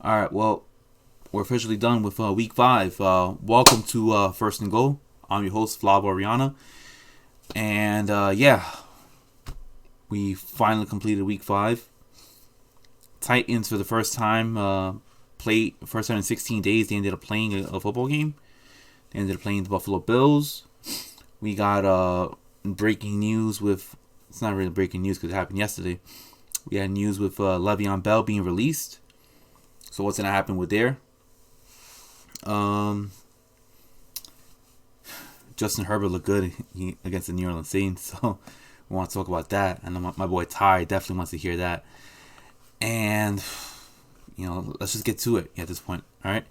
All right, well, we're officially done with week 5. Welcome to First and Goal. I'm your host, Flav Oriana. And yeah, we finally completed week 5. Titans, for the first time, first time in 16 days, they ended up playing a football game. They ended up playing the Buffalo Bills. We got breaking news with, it's not really breaking news because it happened yesterday. We had news with Le'Veon Bell being released. So what's going to happen with there? Justin Herbert looked good against the New Orleans Saints, so we want to talk about that. And my boy Ty definitely wants to hear that. And let's just get to it at this point. All right.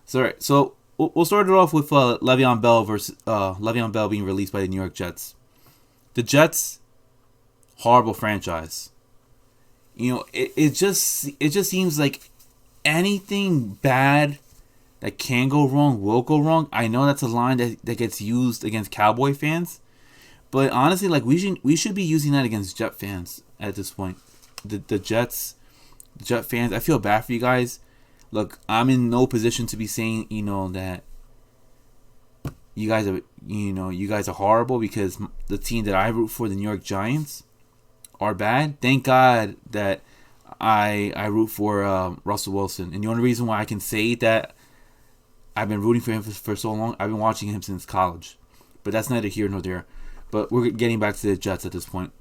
So we'll start it off with Le'Veon Bell versus Le'Veon Bell being released by the New York Jets. The Jets, horrible franchise. It just seems like anything bad that can go wrong will go wrong. I know that's a line that gets used against Cowboy fans, but honestly, like we should be using that against Jet fans at this point. The Jet fans, I feel bad for you guys. Look, I'm in no position to be saying that you guys are horrible, because the team that I root for, the New York Giants, are bad. Thank God that I root for Russell Wilson, and the only reason why I can say that I've been rooting for him for so long, I've been watching him since college. But that's neither here nor there. But we're getting back to the Jets at this point.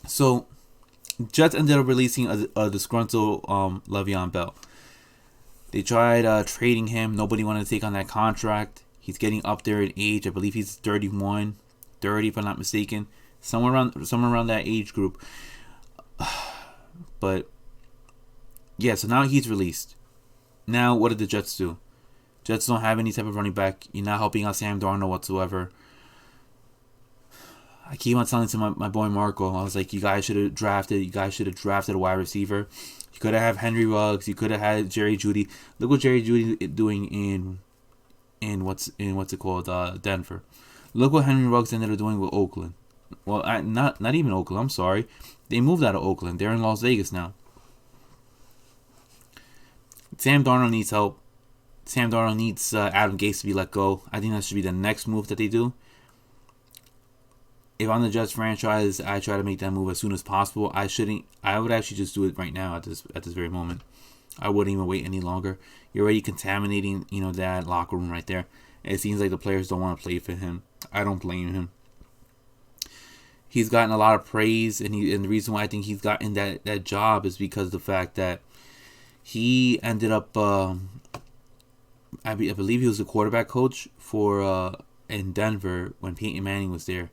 So, Jets ended up releasing a disgruntled Le'Veon Bell. They tried trading him. Nobody wanted to take on that contract. He's getting up there in age. I believe he's 31, 30 if I'm not mistaken. Somewhere around that age group. But yeah, so now he's released. Now what did the Jets do? Jets don't have any type of running back. You're not helping out Sam Darnold whatsoever. I keep on telling to my boy Marco, I was like, you guys should have drafted a wide receiver. You could have had Henry Ruggs. You could have had Jerry Jeudy. Look what Jerry Jeudy is doing in what's it called, Denver. Look what Henry Ruggs ended up doing with Oakland. Well, not even Oakland. I'm sorry, they moved out of Oakland. They're in Las Vegas now. Sam Darnold needs help. Sam Darnold needs Adam Gase to be let go. I think that should be the next move that they do. If I'm the Jets franchise, I try to make that move as soon as possible. I would actually just do it right now at this very moment. I wouldn't even wait any longer. You're already contaminating, that locker room right there. It seems like the players don't want to play for him. I don't blame him. He's gotten a lot of praise, and the reason why I think he's gotten that job is because of the fact that he ended up. I believe he was the quarterback coach for in Denver when Peyton Manning was there,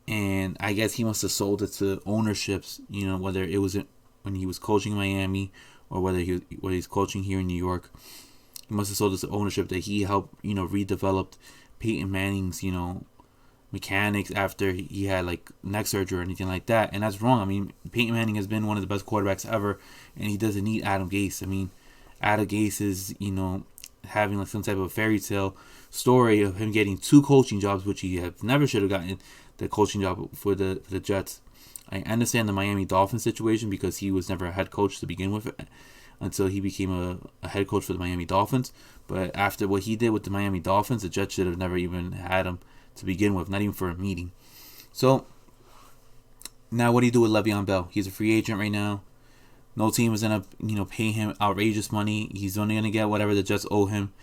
and I guess he must have sold it to ownerships. Whether it was when he was coaching in Miami or whether he's coaching here in New York, he must have sold it to ownership that he helped redeveloped Peyton Manning's mechanics after he had like neck surgery or anything like that, and that's wrong. I mean, Peyton Manning has been one of the best quarterbacks ever, and he doesn't need Adam Gase. I mean, Adam Gase is having like some type of fairy tale story of him getting 2 coaching jobs, which he never should have gotten the coaching job for the Jets. I understand the Miami Dolphins situation because he was never a head coach to begin with until he became a head coach for the Miami Dolphins. But after what he did with the Miami Dolphins, the Jets should have never even had him to begin with, not even for a meeting. So now what do you do with Le'Veon Bell? He's a free agent right now. No team is gonna pay him outrageous money. He's only gonna get whatever the Jets owe him.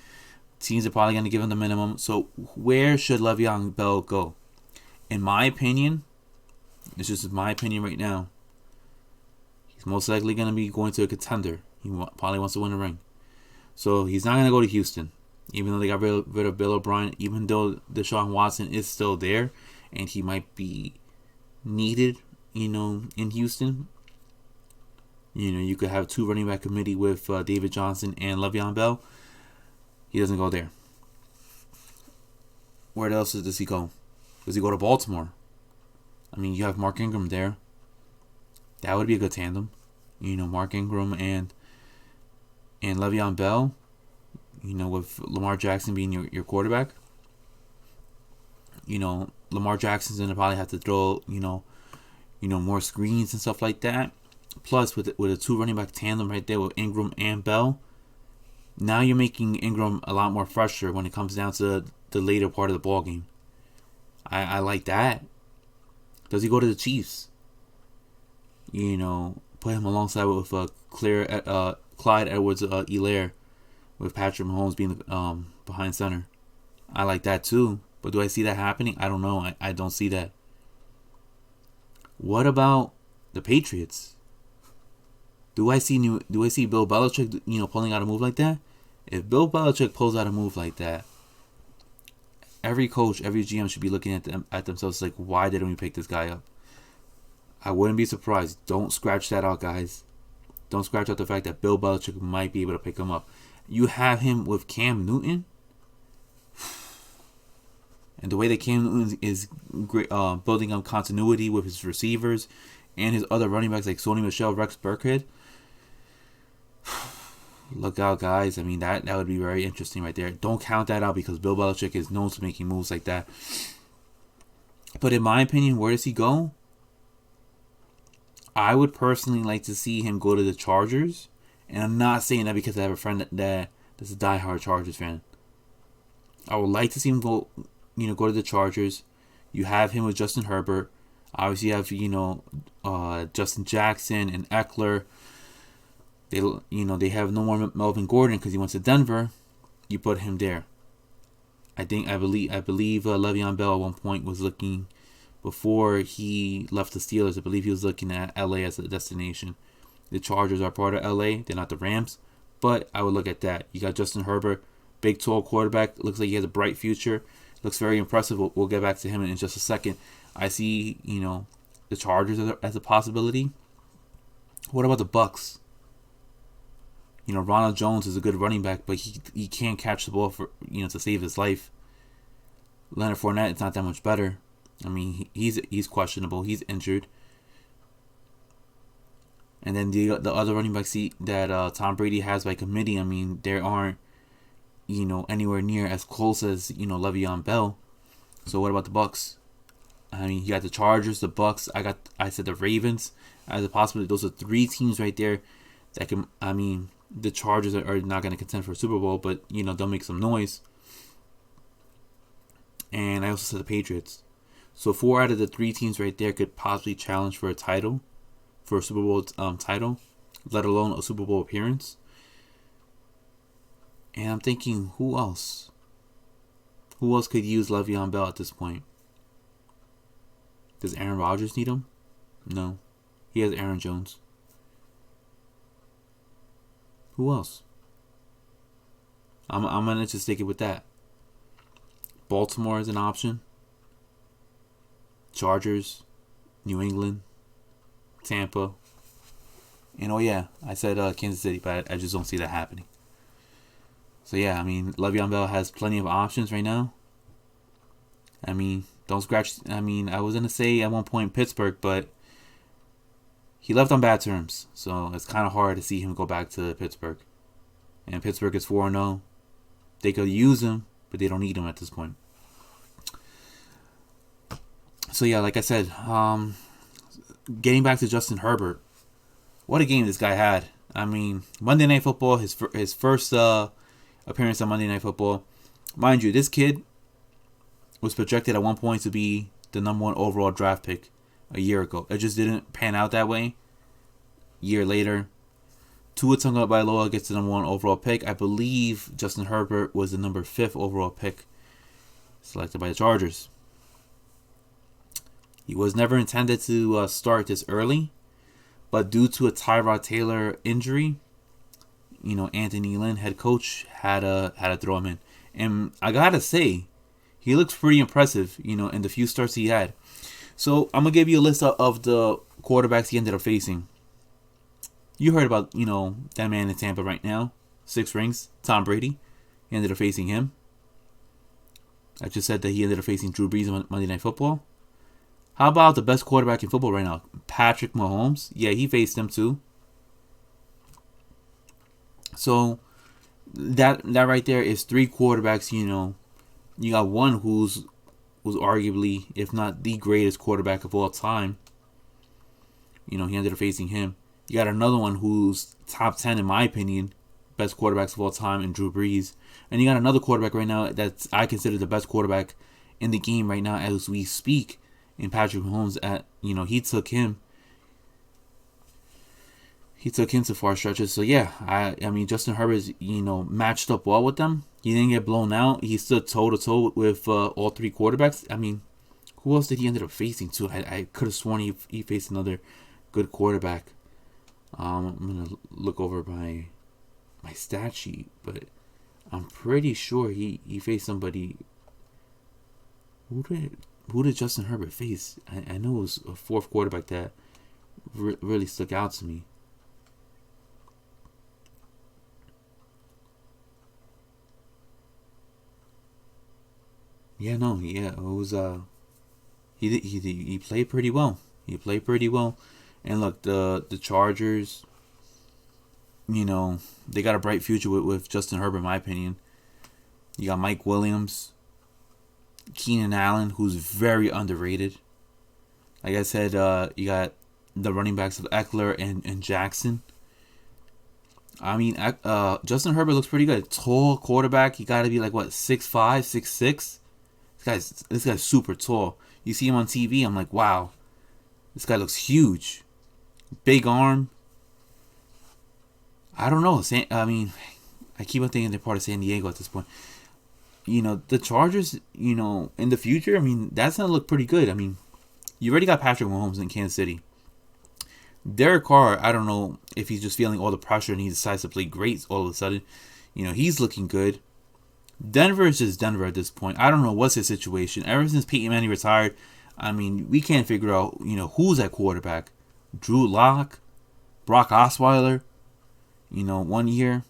Teams are probably gonna give him the minimum. So where should Le'Veon Bell go? In my opinion, it's just my opinion right now, he's most likely gonna be going to a contender. He probably wants to win a ring. So he's not gonna go to Houston, even though they got rid of Bill O'Brien. Even though Deshaun Watson is still there, and he might be needed, in Houston. You could have 2 running back committee with David Johnson and Le'Veon Bell. He doesn't go there. Where else does he go? Does he go to Baltimore? I mean, you have Mark Ingram there. That would be a good tandem. Mark Ingram and Le'Veon Bell. With Lamar Jackson being your quarterback. Lamar Jackson's gonna probably have to throw, more screens and stuff like that. Plus, with a two running back tandem right there with Ingram and Bell, now you're making Ingram a lot more fresher when it comes down to the later part of the ball game. I like that. Does he go to the Chiefs? Put him alongside with Clyde Edwards-Helaire, with Patrick Mahomes being behind center. I like that too. But do I see that happening? I don't know. I don't see that. What about the Patriots? Do I see Bill Belichick, pulling out a move like that? If Bill Belichick pulls out a move like that, every coach, every GM should be looking at themselves like, why didn't we pick this guy up? I wouldn't be surprised. Don't scratch that out, guys. Don't scratch out the fact that Bill Belichick might be able to pick him up. You have him with Cam Newton, and the way that Cam Newton is building up continuity with his receivers and his other running backs like Sony Michel, Rex Burkhead. Look out, guys. I mean, that would be very interesting right there. Don't count that out because Bill Belichick is known for making moves like that. But in my opinion, where does he go? I would personally like to see him go to the Chargers. And I'm not saying that because I have a friend that's a diehard Chargers fan. I would like to see him go to the Chargers. You have him with Justin Herbert. Obviously, you have, Justin Jackson and Eckler. They have no more Melvin Gordon because he went to Denver. You put him there. I believe Le'Veon Bell at one point was looking, before he left the Steelers, I believe he was looking at LA as a destination. The Chargers are part of LA. They're not the Rams. But I would look at that. You got Justin Herbert, big, tall quarterback. Looks like he has a bright future. Looks very impressive. We'll get back to him in just a second. I see, the Chargers as a possibility. What about the Bucks? Ronald Jones is a good running back, but he can't catch the ball to save his life. Leonard Fournette, it's not that much better. I mean, he's questionable. He's injured. And then the other running back seat that Tom Brady has by committee, I mean, there aren't, anywhere near as close as, Le'Veon Bell. So what about the Bucks? I mean, you got the Chargers, the Bucks. I said the Ravens as a possibility. Those are three teams right there that can, I mean, the Chargers are not going to contend for a Super Bowl, but, they'll make some noise. And I also said the Patriots. So 4 out of the 3 teams right there could possibly challenge for a title, for a Super Bowl title, let alone a Super Bowl appearance. And I'm thinking, who else? Who else could use Le'Veon Bell at this point? Does Aaron Rodgers need him? No. He has Aaron Jones. Who else? I'm gonna just stick it with that. Baltimore is an option. Chargers, New England, Tampa. And I said Kansas City, but I just don't see that happening. So yeah, I mean, Le'Veon Bell has plenty of options right now. I mean, don't scratch. I mean, I was gonna say at one point Pittsburgh, but he left on bad terms, so it's kind of hard to see him go back to Pittsburgh. And Pittsburgh is 4-0. They could use him, but they don't need him at this point. So yeah, like I said, getting back to Justin Herbert, what a game this guy had. I mean, Monday Night Football, his first appearance on Monday Night Football. Mind you, this kid was projected at one point to be the number 1 overall draft pick a year ago. It just didn't pan out that way. Year later, Tua Tagovailoa gets the number 1 overall pick. I believe Justin Herbert was the number 5th overall pick selected by the Chargers. He was never intended to start this early, but due to a Tyrod Taylor injury, Anthony Lynn, head coach, had to throw him in. And I gotta say, he looks pretty impressive, in the few starts he had. So I'm gonna give you a list of the quarterbacks he ended up facing. You heard about, that man in Tampa right now, 6 rings, Tom Brady. He ended up facing him. I just said that he ended up facing Drew Brees on Monday Night Football. How about the best quarterback in football right now, Patrick Mahomes? Yeah, he faced him too. So that right there is 3 quarterbacks. You got one who's arguably, if not the greatest quarterback of all time. He ended up facing him. You got another one who's top 10 in my opinion, best quarterbacks of all time, in Drew Brees. And you got another quarterback right now that's I consider the best quarterback in the game right now as we speak, in Patrick Mahomes. He took him to far stretches. So yeah, I mean Justin Herbert's matched up well with them. He didn't get blown out. He stood toe to toe with all three quarterbacks. I mean, who else did he end up facing too? I could have sworn he faced another good quarterback. I'm gonna look over my stat sheet, but I'm pretty sure he faced somebody. Who did Justin Herbert face? I know it was a fourth quarterback that really stuck out to me. It was he played pretty well. He played pretty well, and look, the Chargers, they got a bright future with Justin Herbert, in my opinion. You got Mike Williams, Keenan Allen, who's very underrated. Like I said, you got the running backs of Eckler and Jackson. I mean, Justin Herbert looks pretty good. Tall quarterback. He got to be like what, 6'5", 6'6". This guy's super tall. You see him on TV, I'm like, wow, this guy looks huge. Big arm. I don't know. I mean, I keep on thinking they're part of San Diego at this point. The Chargers, in the future, I mean, that's going to look pretty good. I mean, you already got Patrick Mahomes in Kansas City. Derek Carr, I don't know if he's just feeling all the pressure and he decides to play great all of a sudden. He's looking good. Denver is just Denver at this point. I don't know what's his situation. Ever since Peyton Manning retired, I mean, we can't figure out, who's at quarterback. Drew Lock, Brock Osweiler, 1 year.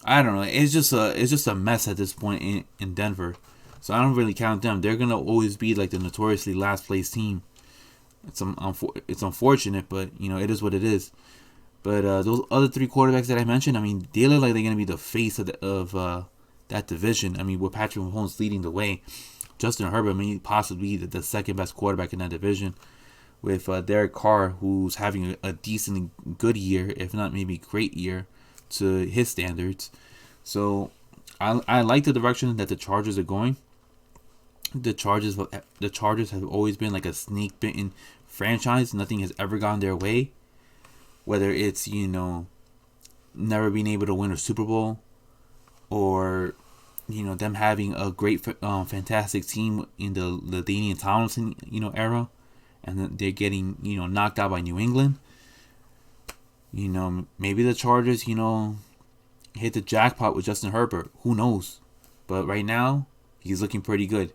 I don't know. It's just a mess at this point in Denver. So I don't really count them. They're gonna always be like the notoriously last place team. It's unfortunate, but it is what it is. But those other three quarterbacks that I mentioned, I mean, they look like they're gonna be the face of that division. I mean, with Patrick Mahomes leading the way, Justin Herbert may possibly be the second best quarterback in that division, with Derek Carr, who's having a decently good year, if not maybe great year, to his standards. So I like the direction that the Chargers are going. The Chargers have always been like a snake bitten franchise. Nothing has ever gone their way. Whether it's never being able to win a Super Bowl, or them having a great fantastic team in the LaDainian Tomlinson era, and then they're getting knocked out by New England. Maybe the Chargers hit the jackpot with Justin Herbert. Who knows? But right now he's looking pretty good.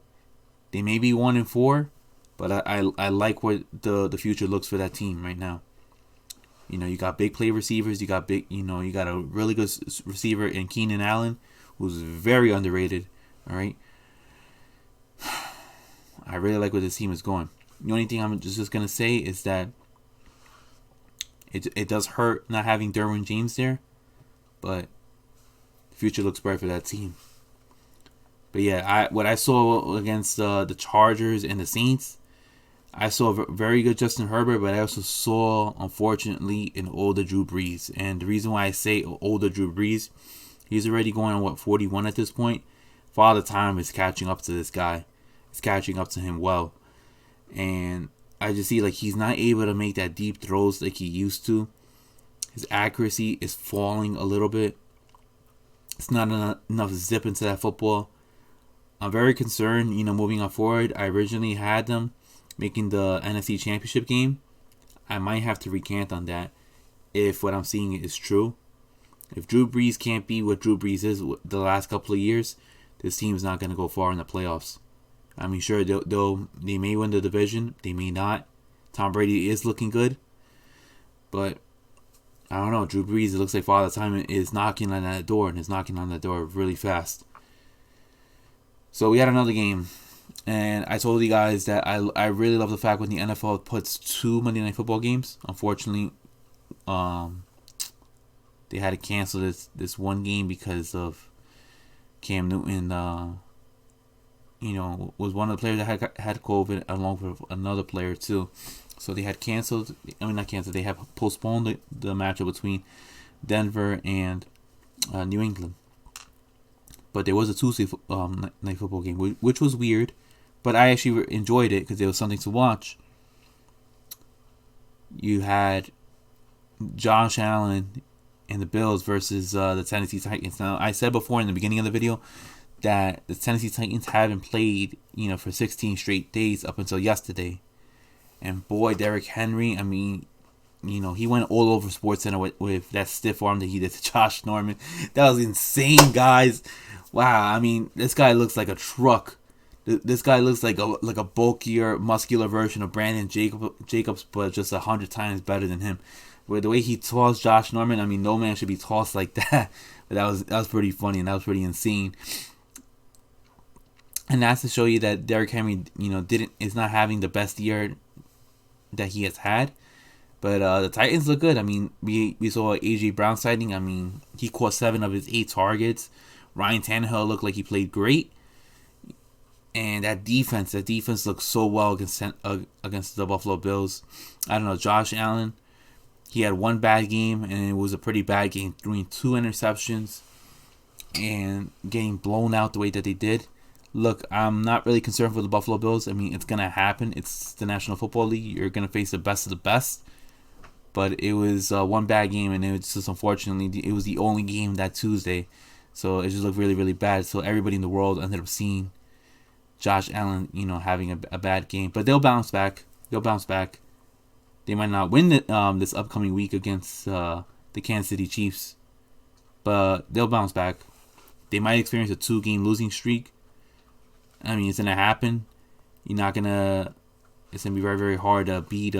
They may be 1-4, but I like what the future looks for that team right now. You got big play receivers. You got a really good receiver in Keenan Allen, who's very underrated. All right. I really like where this team is going. The only thing I'm just gonna say is that it does hurt not having Derwin James there, but the future looks bright for that team. But yeah, what I saw against the Chargers and the Saints, I saw a very good Justin Herbert, but I also saw, unfortunately, an older Drew Brees. And the reason why I say older Drew Brees, he's already going on 41 at this point. Father Time is catching up to this guy. It's catching up to him well, and I just see like he's not able to make that deep throws like he used to. His accuracy is falling a little bit. It's not enough zip into that football. I'm very concerned, moving on forward. I originally had them making the NFC Championship game. I might have to recant on that if what I'm seeing is true. If Drew Brees can't be what Drew Brees is the last couple of years, this team is not going to go far in the playoffs. I mean, sure, they may win the division. They may not. Tom Brady is looking good. But, I don't know. Drew Brees, it looks like Father Time is knocking on that door, and is knocking on that door really fast. So, we had another game. And I told you guys that I really love the fact when the NFL puts 2 Monday Night Football games. Unfortunately, they had to cancel this one game because of Cam Newton was one of the players that had COVID along with another player too. So they had canceled. I mean, not canceled. They have postponed the matchup between Denver and New England. But there was a Tuesday night football game, which was weird. But I actually enjoyed it because it was something to watch. You had Josh Allen and the Bills versus the Tennessee Titans. Now, I said before in the beginning of the video that the Tennessee Titans haven't played, for 16 straight days up until yesterday. And boy, Derrick Henry, I mean, he went all over SportsCenter with that stiff arm that he did to Josh Norman. That was insane, guys. Wow, I mean, this guy looks like a truck. This guy looks like a bulkier, muscular version of Brandon Jacobs, but just 100 times better than him. With the way he tossed Josh Norman, I mean, no man should be tossed like that. But that was pretty funny and that was pretty insane. And that's to show you that Derrick Henry, is not having the best year that he has had. But the Titans look good. I mean, we saw A.J. Brown sighting. I mean, he caught 7 of his 8 targets. Ryan Tannehill looked like he played great. And that defense looks so well against the Buffalo Bills. I don't know, Josh Allen, he had one bad game, and it was a pretty bad game, throwing 2 interceptions and getting blown out the way that they did. Look, I'm not really concerned for the Buffalo Bills. I mean, it's going to happen. It's the National Football League. You're going to face the best of the best. But it was one bad game, and it was just, unfortunately, it was the only game that Tuesday. So it just looked really, really bad. So everybody in the world ended up seeing Josh Allen, having a bad game. But they'll bounce back. They might not win this upcoming week against the Kansas City Chiefs. But they'll bounce back. They might experience a 2-game losing streak. I mean, it's going to happen. It's going to be very, very hard to beat,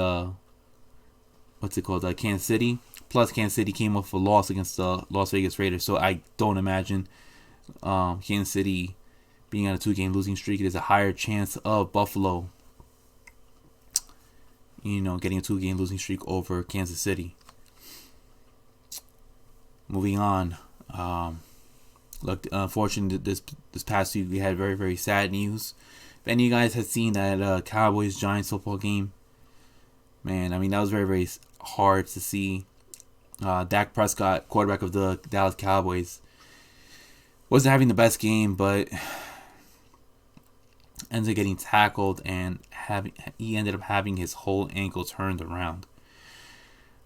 Kansas City. Plus, Kansas City came off a loss against the Las Vegas Raiders. So I don't imagine Kansas City being on a 2-game losing streak. There's a higher chance of Buffalo, getting a 2-game losing streak over Kansas City. Moving on. Look, unfortunately, this past week we had very, very sad news. If any of you guys had seen that Cowboys-Giants football game, man, I mean, that was very, very hard to see. Dak Prescott, quarterback of the Dallas Cowboys, wasn't having the best game, but ended up getting tackled and he ended up having his whole ankle turned around.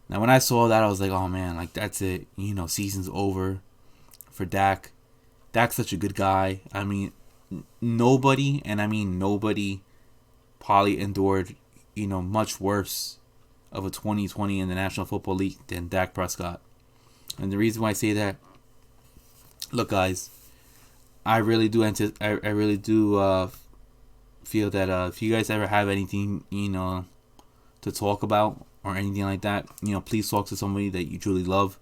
Now, when I saw that, I was like, oh man, like that's it. Season's over for Dak. Dak's such a good guy. I mean, nobody probably endured, much worse of a 2020 in the National Football League than Dak Prescott. And the reason why I say that, look, guys, I really do feel that if you guys ever have anything, to talk about or anything like that, please talk to somebody that you truly love,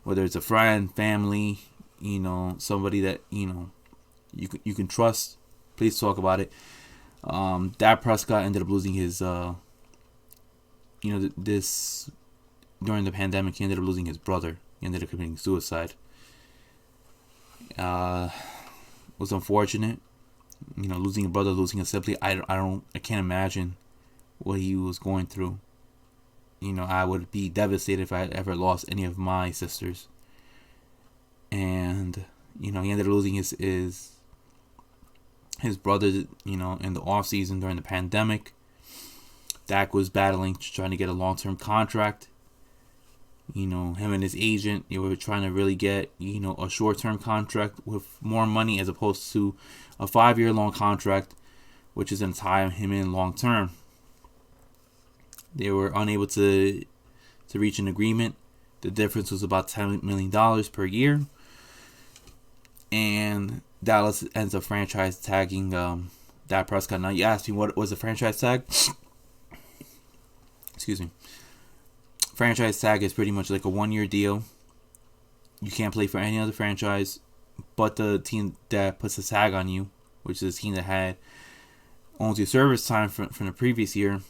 whether it's a friend, family, somebody that you can trust. Please talk about it. Dak Prescott ended up losing his this during the pandemic. He ended up losing his brother. He ended up committing suicide. Was unfortunate. Losing a brother, losing a sibling. I can't imagine what he was going through. I would be devastated if I had ever lost any of my sisters. And he ended up losing his brother, in the off season during the pandemic. Dak was battling, trying to get a long-term contract. Him and his agent, they were trying to really get, a short-term contract with more money as opposed to a 5-year long contract, which is going to tie him in long-term. They were unable to reach an agreement. The difference was about $10 million per year. And Dallas ends up franchise tagging Dak Prescott. Now, you asked me what was the franchise tag? Excuse me. Franchise tag is pretty much like a 1-year deal. You can't play for any other franchise but the team that puts the tag on you, which is the team that owns your service time from the previous year.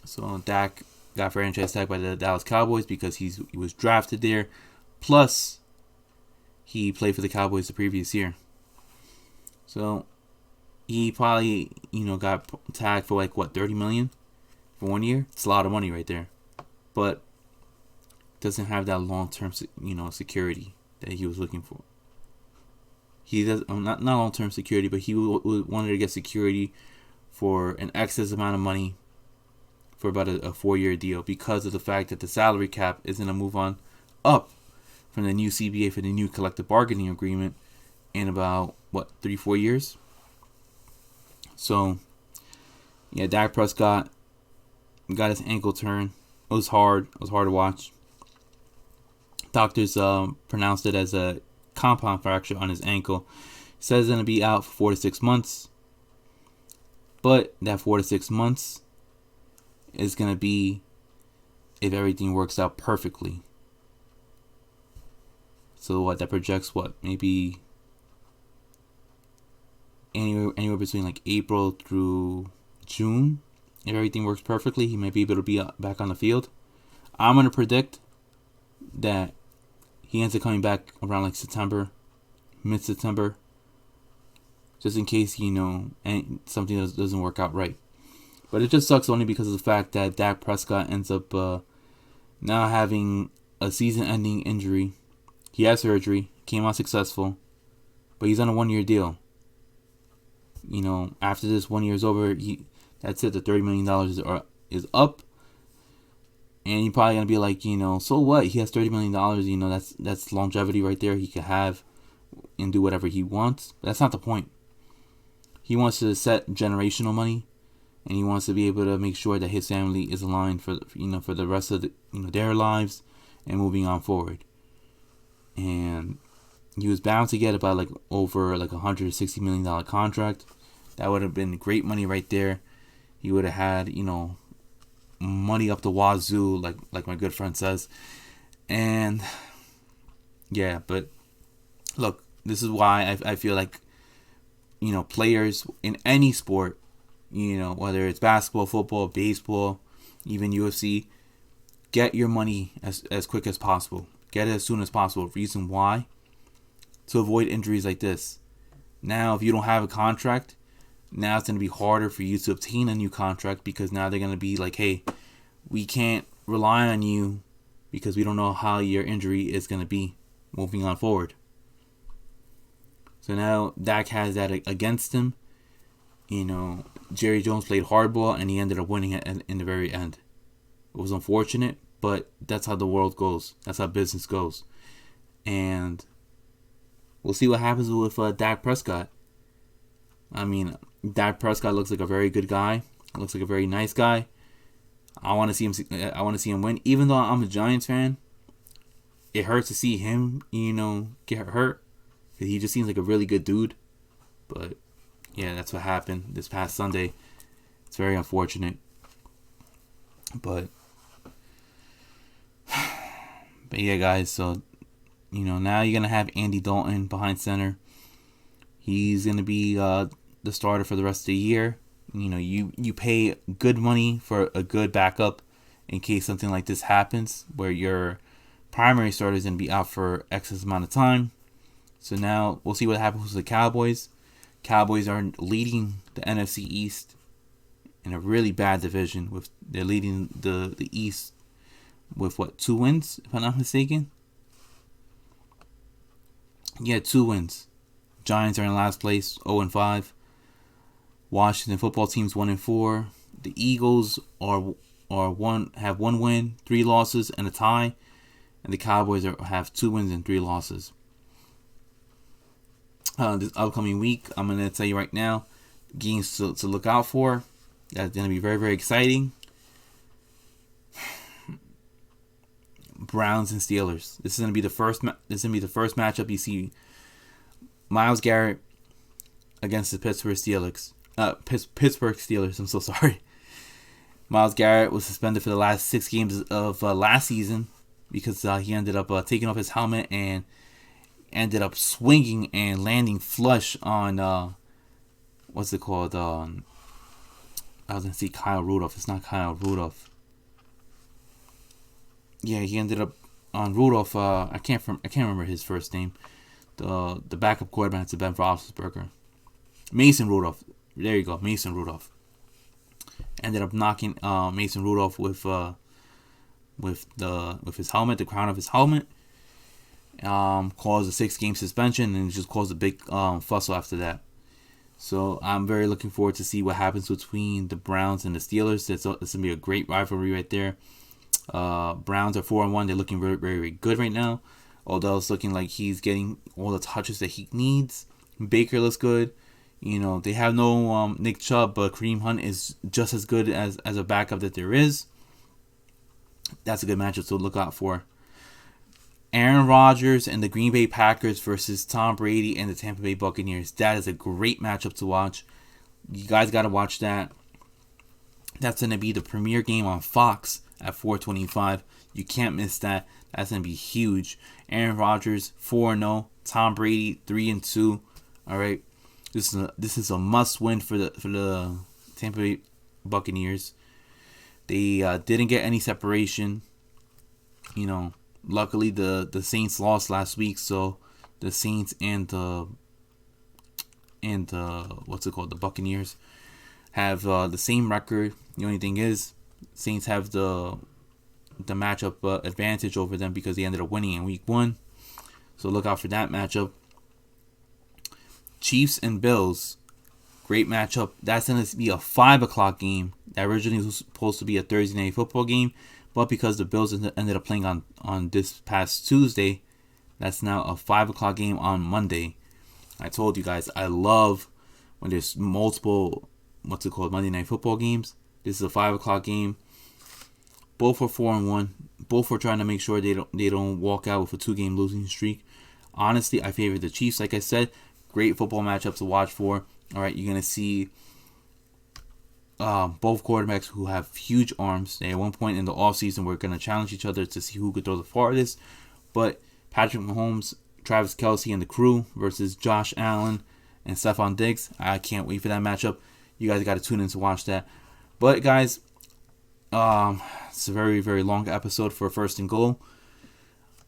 So Dak got franchise tag by the Dallas Cowboys because he was drafted there. Plus, he played for the Cowboys the previous year. So, he probably got tagged for like what 30 million for 1 year. It's a lot of money right there, but doesn't have that long term security that he was looking for. He does not long term security, but he wanted to get security for an excess amount of money for about a 4-year deal because of the fact that the salary cap is going to move on up from the new CBA for the new collective bargaining agreement in about 3-4 years. So yeah, Dak Prescott got his ankle turn. It was hard. It was hard to watch. Doctors pronounced it as a compound fracture on his ankle. Says it's going to be out for 4 to 6 months. But that 4 to 6 months is going to be if everything works out perfectly. So that projects maybe anywhere between like April through June. If everything works perfectly, he might be able to be back on the field. I'm going to predict that he ends up coming back around like September, mid-September, just in case, and something doesn't work out right. But it just sucks only because of the fact that Dak Prescott ends up now having a season-ending injury. He had surgery, came out successful, but he's on a 1-year deal. After this 1 year is over, that's it. The $30 million is up. And you're probably going to be like, so what? He has $30 million, that's longevity right there. He can have and do whatever he wants. But that's not the point. He wants to set generational money, and he wants to be able to make sure that his family is aligned for the rest of their lives and moving on forward. And he was bound to get about over $160 million contract. That would have been great money right there. He would have had money up the wazoo, like my good friend says. And yeah, but look, this is why I feel like players in any sport, whether it's basketball, football, baseball, even UFC, get your money as quick as possible. Get it as soon as possible. Reason why? To avoid injuries like this. Now, if you don't have a contract, now it's going to be harder for you to obtain a new contract because now they're going to be like, hey, we can't rely on you because we don't know how your injury is going to be moving on forward. So now Dak has that against him. Jerry Jones played hardball and he ended up winning it in the very end. It was unfortunate, but that's how the world goes. That's how business goes. And we'll see what happens with Dak Prescott. I mean, Dak Prescott looks like a very good guy. Looks like a very nice guy. I want to see him. I want to see him win. Even though I'm a Giants fan, it hurts to see him, get hurt. Because he just seems like a really good dude. But yeah, that's what happened this past Sunday. It's very unfortunate. But yeah, guys. So now you're gonna have Andy Dalton behind center. He's gonna be the starter for the rest of the year. You pay good money for a good backup in case something like this happens, where your primary starter is gonna be out for X amount of time. So now we'll see what happens with the Cowboys. Cowboys are leading the NFC East in a really bad division. They're leading the East with 2 wins, if I'm not mistaken. Yeah, 2 wins. Giants are in last place, 0-5. Washington football team's 1-4. The Eagles have 1 win, 3 losses, and a tie. And the Cowboys have 2 wins and 3 losses. This upcoming week, I'm going to tell you right now, games to look out for. That's going to be very, very exciting. Browns and Steelers. This is going to be the first matchup you see. Myles Garrett against the Pittsburgh Steelers. Pittsburgh Steelers. I'm so sorry. Myles Garrett was suspended for the last 6 games of last season because he ended up taking off his helmet and ended up swinging and landing flush on what's it called? I was gonna say Kyle Rudolph. It's not Kyle Rudolph. Yeah, he ended up on Rudolph. I can't remember his first name. The backup quarterback to Ben Roethlisberger. Mason Rudolph. There you go, Mason Rudolph. Ended up knocking Mason Rudolph with his helmet, the crown of his helmet. Caused a 6-game suspension and just caused a big fussle after that. So I'm very looking forward to see what happens between the Browns and the Steelers. It's going to be a great rivalry right there. Browns are 4-1. They're looking very, very good right now. Odell's looking like he's getting all the touches that he needs. Baker looks good. You know, they have no Nick Chubb, but Kareem Hunt is just as good as a backup that there is. That's a good matchup to look out for. Aaron Rodgers and the Green Bay Packers versus Tom Brady and the Tampa Bay Buccaneers. That is a great matchup to watch. You guys got to watch that. That's going to be the premiere game on Fox at 4:25. You can't miss that. That's going to be huge. Aaron Rodgers 4-0. Tom Brady 3-2. All right. This is a must win for the Tampa Bay Buccaneers. They didn't get any separation. You know, luckily the Saints lost last week, so the Saints and the the Buccaneers have the same record. The only thing is, Saints have the matchup advantage over them because they ended up winning in week 1. So look out for that matchup. Chiefs and Bills, great matchup. That's going to be a 5 o'clock game. That originally was supposed to be a Thursday night football game, but because the Bills ended up playing on this past Tuesday, that's now a 5 o'clock game on Monday. I told you guys, I love when there's multiple, Monday night football games. This is a 5 o'clock game. Both are 4-1. Both are trying to make sure they don't walk out with a 2-game losing streak. Honestly, I favor the Chiefs. Like I said, great football matchup to watch for. All right, you're gonna see both quarterbacks who have huge arms. They at one point in the offseason were gonna challenge each other to see who could throw the farthest. But Patrick Mahomes, Travis Kelce, and the crew versus Josh Allen and Stephon Diggs. I can't wait for that matchup. You guys got to tune in to watch that. But guys, it's a very, very long episode for First and Goal.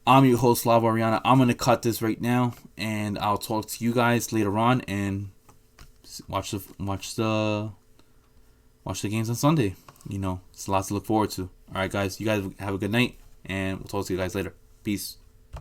I'm your host, Slavo Ariana. I'm going to cut this right now, and I'll talk to you guys later on and watch the games on Sunday. You know, it's a lot to look forward to. All right, guys, you guys have a good night, and we'll talk to you guys later. Peace.